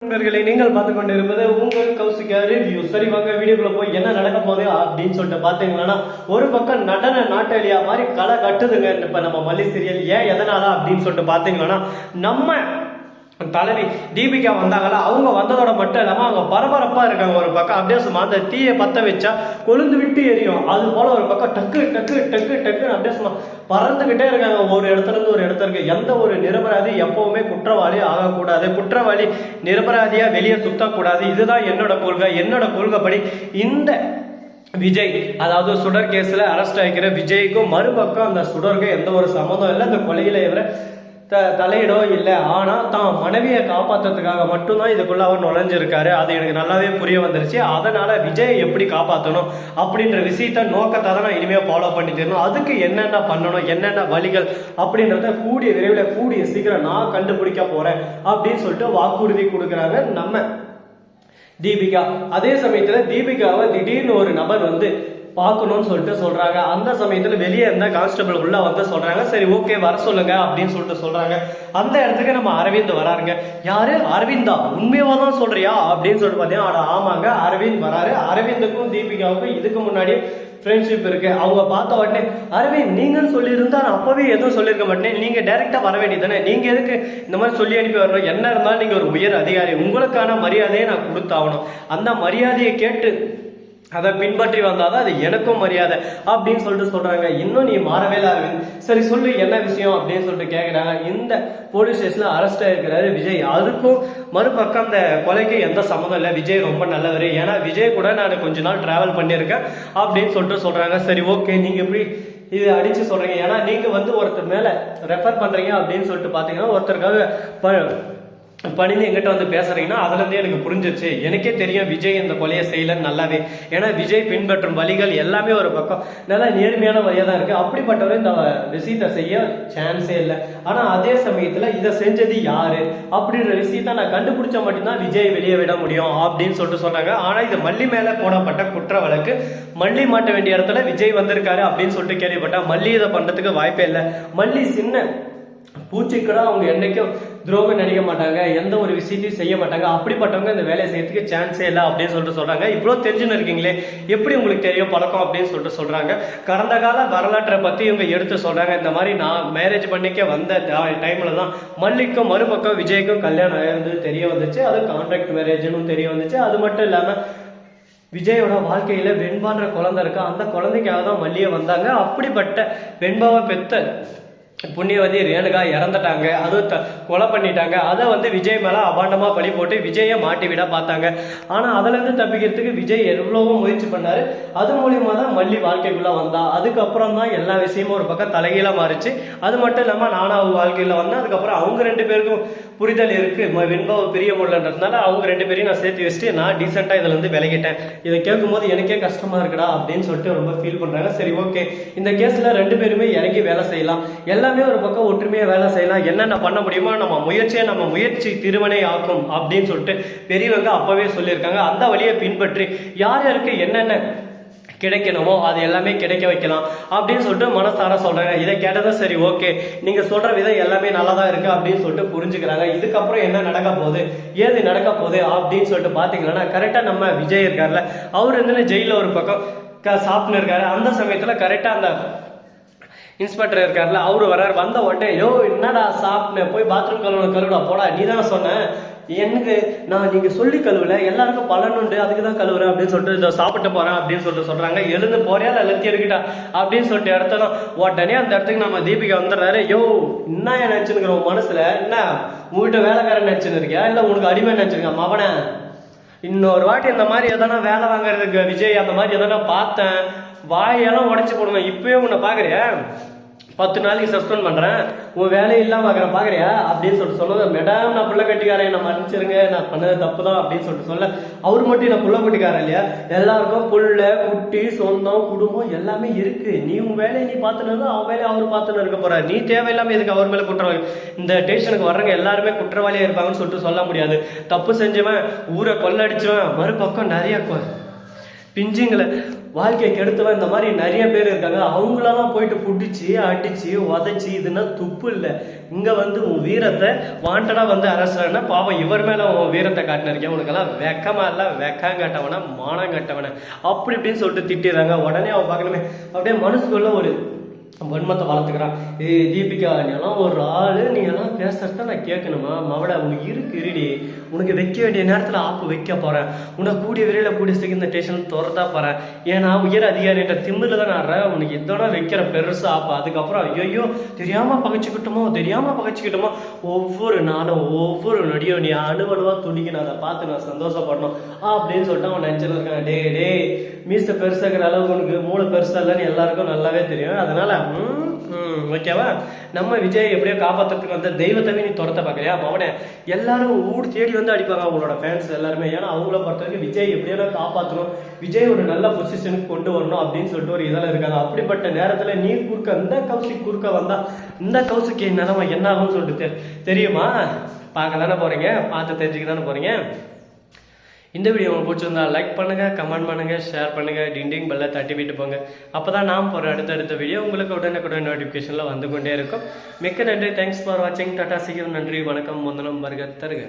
நண்பர்களை நீங்கள் பார்த்து கொண்டு இருப்பது உங்கள் கௌசிகா ரிவ்யூ. சரி வாங்க வீடியோக்குள்ள போய் என்ன நடக்க போகுது அப்படின்னு சொல்லிட்டு பாத்தீங்கன்னா, ஒரு பக்கம் நடன நாட்டலியா மாதிரி களை கட்டுதுங்க இப்ப நம்ம மல்லி சீரியல். ஏன் எதனால அப்படின்னு சொல்லிட்டு பாத்தீங்கன்னா, நம்ம தலைவி தீபிகா வந்தாங்களா, அவங்க வந்ததோட மட்டும் இல்லாம அவங்க பரபரப்பா இருக்காங்க. ஒரு பக்கம் அப்படியே சும்மா அந்த தீயை பத்த வச்சா கொழுந்து விட்டு எரியும், அது போல ஒரு பக்கம் டக்கு டக்கு டக்கு டக்குன்னு அப்படியே சும்மா பறந்துகிட்டே இருக்காங்க. ஒரு இடத்துல இருந்து ஒரு இடத்துக்கு. எந்த ஒரு நிரபராதி எப்பவுமே குற்றவாளி ஆகக்கூடாது, குற்றவாளி நிரபராதியா வெளியே சுத்தக்கூடாது. இதுதான் என்னோட கொள்கை. என்னோட கொள்கைப்படி இந்த விஜய், அதாவது சுடர் கேஸ்ல அரெஸ்ட் ஆகிக்கிற விஜய்க்கும் மறுபக்கம் அந்த சுடருக்கு எந்த ஒரு சம்மந்தம் இல்லை. அந்த கொலையில இவரை தலையிடோ இல்லை. ஆனா தான் மனைவியை காப்பாத்துறதுக்காக மட்டும்தான் இதுக்குள்ள அவர் நுழைஞ்சிருக்காரு. அது எனக்கு நல்லாவே புரிய வந்துருச்சு. அதனால விஜய் எப்படி காப்பாற்றணும் அப்படின்ற விஷயத்த நோக்கத்தை தான் நான் இனிமேல் ஃபாலோ பண்ணி தரணும். அதுக்கு என்னென்ன பண்ணணும், என்னென்ன வழிகள் அப்படின்றத கூடிய விரைவில் கூடிய சீக்கிரம் நான் கண்டுபிடிக்க போறேன் அப்படின்னு சொல்லிட்டு வாக்குறுதி கொடுக்குறாங்க நம்ம தீபிகா. அதே சமயத்துல தீபிகாவை திடீர்னு ஒரு நபர் வந்து பார்க்கணும்னு சொல்லிட்டு சொல்றாங்க. அந்த சமயத்துல வெளியே இருந்த கான்ஸ்டபிள் உள்ள வந்து சொல்றாங்க, சரி ஓகே வர சொல்லுங்க அப்படின்னு சொல்லிட்டு சொல்றாங்க. அந்த இடத்துக்கு நம்ம அரவிந்த் வராருங்க. யாரு? அரவிந்தா? உண்மையாவா தான் சொல்றியா அப்படின்னு சொல்லிட்டு பாத்தீங்கன்னா, ஆமாங்க அரவிந்த் வராரு. அரவிந்துக்கும் தீபிகாவுக்கும் இதுக்கு முன்னாடி ஃப்ரெண்ட்ஷிப் இருக்கு. அவங்க பார்த்த உடனே, அரவிந்த் நீங்கன்னு சொல்லியிருந்தா நான் அப்பவே எதுவும் சொல்லியிருக்க மாட்டேன், நீங்க டைரக்டா வர வேண்டியதானே, நீங்க எதுக்கு இந்த மாதிரி சொல்லி அனுப்பி வரணும், என்ன இருந்தாலும் நீங்க ஒரு உயர் அதிகாரி, உங்களுக்கான மரியாதையை நான் கொடுத்தாகணும். அந்த மரியாதையை கேட்டு அதை பின்பற்றி வந்தாதான் அது எனக்கும் மரியாதை அப்படின்னு சொல்லிட்டு சொல்றாங்க. இன்னும் நீ மாறவே இல்லை அரவிந்த், சரி சொல்லு என்ன விஷயம் அப்படின்னு சொல்லிட்டு கேட்கிறாங்க. இந்த போலீஸ் ஸ்டேஷன்ல அரெஸ்ட் ஆயிருக்கிறாரு விஜய். அதுக்கும் மறுபக்கம் இந்த கொலைக்கு எந்த சம்மந்தம் இல்லை. விஜய் ரொம்ப நல்லவர், ஏன்னா விஜய் கூட நான் கொஞ்ச நாள் டிராவல் பண்ணியிருக்கேன் அப்படின்னு சொல்லிட்டு சொல்றாங்க. சரி ஓகே, நீங்க எப்படி இது அடிச்சு சொல்றீங்க, ஏன்னா நீங்க வந்து ஒருத்தர் மேல ரெஃபர் பண்றீங்க அப்படின்னு சொல்லிட்டு பாத்தீங்கன்னா, ஒருத்தருக்காக பணிந்து எங்கிட்ட வந்து பேசுறீங்கன்னா அதுல இருந்தே எனக்கு புரிஞ்சிருச்சு. எனக்கே தெரியும் விஜய் இந்த கொலையை செய்யலன்னு நல்லாவே. ஏன்னா விஜய் பின்பற்றும் வழிகள் எல்லாமே ஒரு பக்கம் நல்லா நேர்மையான வழியா தான் இருக்கு. அப்படிப்பட்டவரை இந்த விஷயத்தை செய்ய சான்ஸே இல்லை. ஆனா அதே சமயத்துல இதை செஞ்சது யாரு அப்படின்ற விஷயத்த நான் கண்டுபிடிச்ச மட்டும்தான் விஜய் வெளியே விட முடியும் அப்படின்னு சொல்லிட்டு சொல்றாங்க. ஆனா இது மல்லி மேல போடப்பட்ட குற்ற வழக்கு. மல்லி மாட்ட வேண்டிய இடத்துல விஜய் வந்திருக்காரு அப்படின்னு சொல்லிட்டு கேள்விப்பட்டா, மல்லி இதை பண்றதுக்கு வாய்ப்பே இல்லை. மல்லி சின்ன பூச்சிக்கூட அவங்க என்னைக்கும் துரோகம் நினைக்க மாட்டாங்க, எந்த ஒரு விஷயத்தையும் செய்ய மாட்டாங்க. அப்படிப்பட்டவங்க இந்த வேலையை செய்யறதுக்கு சான்ஸே இல்லை அப்படின்னு சொல்லிட்டு சொல்றாங்க. இவ்வளவு தெரிஞ்சுன்னு இருக்கீங்களே, எப்படி உங்களுக்கு தெரியும் பழக்கம் அப்படின்னு சொல்லிட்டு சொல்றாங்க. கடந்த கால வரலாற்றை பத்தி இவங்க எடுத்து சொல்றாங்க. இந்த மாதிரி நான் மேரேஜ் பண்ணிக்க வந்த டைம்ல தான் மல்லிக்கும் மறுபக்கம் விஜய்க்கும் கல்யாணம் ஆயிருந்து தெரிய வந்துச்சு. அது கான்ட்ராக்ட் மேரேஜ்னு தெரிய வந்துச்சு. அது மட்டும் இல்லாம விஜயோட வாழ்க்கையில வெண்பான்ற குழந்தை இருக்கா, அந்த குழந்தைக்காக தான் மல்லியை வந்தாங்க. அப்படிப்பட்ட வெண்பாவை பெத்த புண்ணியவதி ரேணுகா இறந்துட்டாங்க, அது கொலை பண்ணிட்டாங்க. அதை வந்து விஜய் மேல அபாண்டமா பழி போட்டு விஜயை மாட்டி விட பார்த்தாங்க. ஆனா அதுல இருந்து தப்பிக்கிறதுக்கு விஜய் எவ்வளவோ முயற்சி பண்ணாரு. அது மூலியமா தான் மல்லி வாழ்க்கைக்குள்ள வந்தா. அதுக்கப்புறம் தான் எல்லா விஷயமும் ஒரு பக்கம் தலைகீழ மாறிச்சு. அது மட்டும் இல்லாம நானும் அவங்க வாழ்க்கையில வந்தேன். அதுக்கப்புறம் அவங்க ரெண்டு பேருக்கும் புரிதல் இருக்கு, வெண்பாவை பிரிய முடியலன்றதுனால அவங்க ரெண்டு பேரையும் நான் சேர்த்து வச்சுட்டு நான் டீசெண்டா இதுல இருந்து விலகிட்டேன். இதை கேட்கும் போது எனக்கே கஷ்டமா இருக்குடா அப்படின்னு சொல்லிட்டு ரொம்ப ஃபீல் பண்றாங்க. சரி ஓகே, இந்த கேஸ்ல ரெண்டு பேருமே இறங்கி வேலை செய்யலாம், எல்லாமே ஒரு பக்கம் ஒற்றுமையா வேலை செய்யலாம். என்னென்ன பண்ண முடியுமோ நம்ம முயற்சி திருவனை ஆக்கும் அப்படின்னு சொல்லிட்டு பெரியவங்க அப்பவே சொல்லியிருக்காங்க. அந்த வழியை பின்பற்றி யார் யாருக்கு என்னென்ன கிடைக்கணுமோ அது எல்லாமே கிடைக்க வைக்கலாம் அப்படின்னு சொல்லிட்டு மனசார சொல்றாங்க. இதை கேட்டதும் சரி ஓகே, நீங்க சொல்ற விதம் எல்லாமே நல்லா தான் இருக்கு அப்படின்னு சொல்லிட்டு புரிஞ்சுக்கிறாங்க. இதுக்கப்புறம் என்ன நடக்க போகுது, ஏது நடக்க போகுது அப்படின்னு சொல்லிட்டு பாத்தீங்கன்னா, கரெக்டா நம்ம விஜய் இருக்காருல்ல, அவர் வந்து ஜெயில ஒரு பக்கம் சாப்பிட்டு இருக்காரு. அந்த சமயத்துல கரெக்டா அந்த இன்ஸ்பெக்டர் இருக்காருல்ல, அவரு வர்றாரு. வந்த உடனே, யோ என்னடா சாப்பிட்டு போய் பாத்ரூம் கழுவுடா போடா, நீ தானே சொன்ன, எனக்கு நான் நீங்க சொல்லி கழுவுல, எல்லாருக்கும் பலன் உண்டு, அதுக்கு தான் கழுவுறேன் அப்படின்னு சொல்லிட்டு சாப்பிட்டு போறேன் அப்படின்னு சொல்லிட்டு சொல்றாங்க. எழுந்து போறியா எல்லாத்தையும் எடுக்கிட்டா அப்படின்னு சொல்லிட்டு இடத்தான் உடனே அந்த இடத்துக்கு நம்ம தீபிகா வந்துடுறாரு. யோ என்ன நினைச்சுன்னு உன் மனசுல, என்ன உங்ககிட்ட வேலைக்காரன் நினைச்சுன்னு இருக்கியா, இல்ல உனக்கு அடிமை நினைச்சிருக்கா மவன, இன்னொரு வாட்டி இந்த மாதிரி எதனா வேலை வாங்குறதுக்கு விஜய் அந்த மாதிரி எதனா பார்த்தேன், வாயெல்லாம் உடைச்சு போடுவேன். இப்பவே உன்னை பாக்குறியா, 10 நாளைக்கு சஸ்பெண்ட் பண்றேன், உன் வேலையை இல்லாம பாக்குறேன் பாக்குறியா அப்படின்னு சொல்லிட்டு சொன்னது. மேடம் நான் புள்ள கட்டிக்காரன், நான் மன்னிச்சிருங்க, நான் பண்ணது தப்பு தான் அப்படின்னு சொல்லிட்டு சொல்ல, அவரு மட்டும் நான் புள்ள கட்டிக்காரன் இல்லையா, எல்லாருக்கும் புள்ள குட்டி சொந்தம் குடும்பம் எல்லாமே இருக்கு. நீ உன் வேலையை நீ பார்த்துனது, அவன் வேலையை அவர் பார்த்துன்னு இருக்க போறாரு. நீ தேவையில்லாம எதுக்கு அவர் மேல குற்றவாளி, இந்த ஸ்டேஷனுக்கு வர்றவங்க எல்லாருமே குற்றவாளியா இருப்பாங்கன்னு சொல்லிட்டு சொல்ல முடியாது. தப்பு செஞ்சவன், ஊரை கொள்ளடிச்சவன், மறுபக்கம் நிறைய பிஞ்சுங்களை வாழ்க்கையை கெடுத்தவன் இந்த மாதிரி நிறைய பேர் இருக்காங்க. அவங்களெல்லாம் போயிட்டு புடிச்சு அடிச்சு உதைச்சி இதுன்னா துப்பு இல்லை. இங்க வந்து உன் வீரத்தை வாண்டடா வந்து அரசுனா பாவம் இவர் மேல உன் வீரத்தை காட்டினிருக்கேன், உனக்கெல்லாம் வெக்கமா இல்லை, வெக்கம் கட்டவன மானம் கட்டவன அப்படி இப்படின்னு சொல்லிட்டு திட்டிடுறாங்க. உடனே அவன் பார்க்கணுமே அப்படியே மனசுக்குள்ள ஒரு வன்மத்தை வளர்த்துக்கிறான். தீபிகா நீ எல்லாம் ஒரு ஆளு, நீ எல்லாம் பேசுறத நான் கேட்கணுமா? மவளை உனக்கு இருடி, உனக்கு வைக்க வேண்டிய நேரத்தில் ஆப்பு வைக்க போறேன், உனக்கு கூடிய விரைவில் கூடிய சீக்கிரம் இந்த ஸ்டேஷன் திறந்தா போறேன். ஏன்னா உயர் அதிகாரின்ற திமிரில் தான் ஆடுறேன், உனக்கு எதனா வைக்கிற பெருசு ஆப்பு. அதுக்கப்புறம் ஐயோ தெரியாம பகைச்சிக்கிட்டோமோ ஒவ்வொரு நாளும் ஒவ்வொரு நொடியும் நீ அணுவணுவா துணிக்கணும், அதை பார்த்து நான் சந்தோஷப்படணும் அப்படின்னு சொல்லிட்டு அவன் நினைச்சிட்டு இருக்கான். டே மீச பெருசாகிற அளவுக்கு உனக்கு மூளை பெருசா இல்லைன்னு எல்லாருக்கும் நல்லாவே தெரியும். அதனால ஓகேவா, நம்ம விஜய் எப்படியோ காப்பாற்றுறதுக்கு வந்த தெய்வத்தவே நீ துரத்த பார்க்கலையா? அவனை எல்லாரும் ஊடு தேடி வந்து அடிப்பாங்க அவங்களோட ஃபேன்ஸ் எல்லாருமே. ஏன்னா அவங்கள பொறுத்த வரைக்கும் விஜய் எப்படியோ காப்பாற்றணும், விஜய் ஒரு நல்ல பொசிஷனுக்கு கொண்டு வரணும் அப்படின்னு சொல்லிட்டு ஒரு இதெல்லாம் இருக்காங்க. அப்படிப்பட்ட நேரத்துல நீ குறுக்க இந்த கௌசிக் குறுக்க வந்தா இந்த கௌசிக்கு நிலைமை என்ன ஆகும்னு சொல்லிட்டு தெரியுமா? பார்க்க தானே போறீங்க, பார்த்து தெரிஞ்சுக்க தானே போறீங்க. இந்த வீடியோ உங்களுக்கு பிடிச்சிருந்தா லைக் பண்ணுங்க, கமெண்ட் பண்ணுங்க, ஷேர் பண்ணுங்க, டிண்டிங் பெல்லை தட்டி விட்டு போங்க. அப்பதான் நாம் போற அடுத்தடுத்த வீடியோ உங்களுக்கு உடனுக்குடன் நோட்டிபிகேஷன்ல வந்து கொண்டே இருக்கும். மிக்க நன்றி. தேங்க்ஸ் ஃபார் வாட்சிங். டாடா, சீக்கிரம், நன்றி, வணக்கம், வந்தனம், வருக தருக.